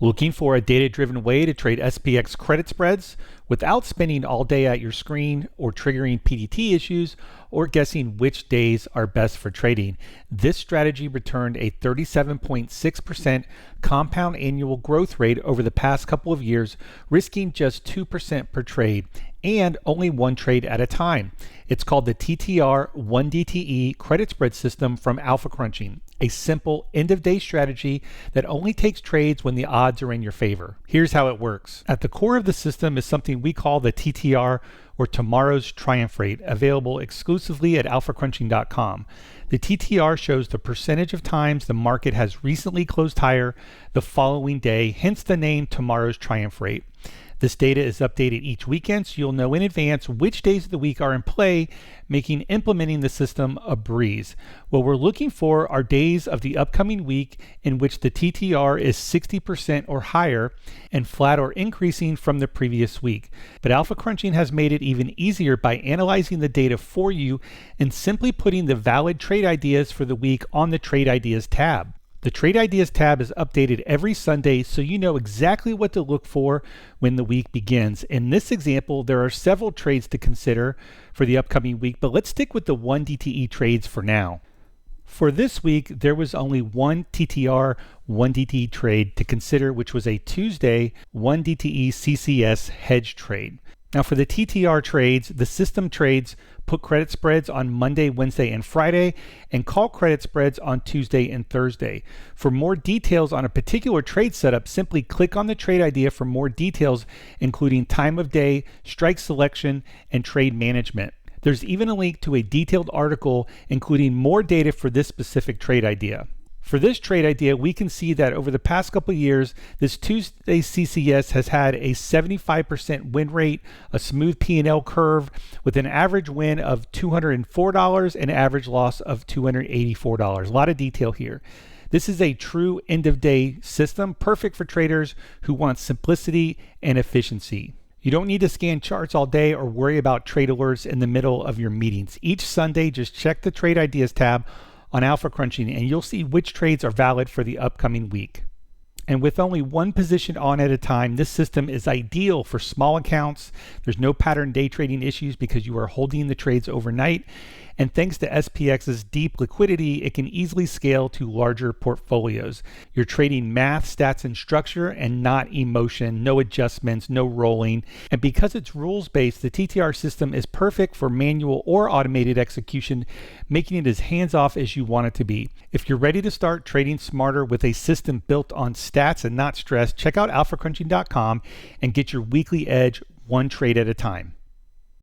Looking for a data-driven way to trade SPX credit spreads without spending all day at your screen or triggering PDT issues or guessing which days are best for trading? This strategy returned a 37.6% compound annual growth rate over the past couple of years, risking just 2% per trade and only one trade at a time. It's called the TTR 1DTE credit spread system from Alpha Crunching, a simple end-of-day strategy that only takes trades when the odds are in your favor. Here's how it works. At the core of the system is something we call the TTR, or Tomorrow's Triumph Rate, available exclusively at alphacrunching.com. The TTR shows the percentage of times the market has recently closed higher the following day, hence the name Tomorrow's Triumph Rate. This data is updated each weekend, so you'll know in advance which days of the week are in play, making implementing the system a breeze. What we're looking for are days of the upcoming week in which the TTR is 60% or higher and flat or increasing from the previous week. But Alpha Crunching has made it even easier by analyzing the data for you and simply putting the valid trade ideas for the week on the Trade Ideas tab. The Trade Ideas tab is updated every Sunday, so you know exactly what to look for when the week begins. In this example, there are several trades to consider for the upcoming week, but let's stick with the 1DTE trades for now. For this week, there was only one TTR 1DTE trade to consider, which was a Tuesday 1DTE CCS hedge trade. Now for the TTR trades, the system trades put credit spreads on Monday, Wednesday, and Friday, and call credit spreads on Tuesday and Thursday. For more details on a particular trade setup, simply click on the trade idea for more details, including time of day, strike selection, and trade management. There's even a link to a detailed article including more data for this specific trade idea. For this trade idea, we can see that over the past couple of years, this Tuesday CCS has had a 75% win rate, a smooth P&L curve with an average win of $204 and average loss of $284. A lot of detail here. This is a true end-of-day system, perfect for traders who want simplicity and efficiency. You don't need to scan charts all day or worry about trade alerts in the middle of your meetings. Each Sunday, just check the Trade Ideas tab on Alpha Crunching and you'll see which trades are valid for the upcoming week. And with only one position on at a time, this system is ideal for small accounts. There's no pattern day trading issues because you are holding the trades overnight. And thanks to SPX's deep liquidity, it can easily scale to larger portfolios. You're trading math, stats, and structure and not emotion, no adjustments, no rolling. And because it's rules-based, the TTR system is perfect for manual or automated execution, making it as hands-off as you want it to be. If you're ready to start trading smarter with a system built on stats and not stress, check out alphacrunching.com and get your weekly edge one trade at a time.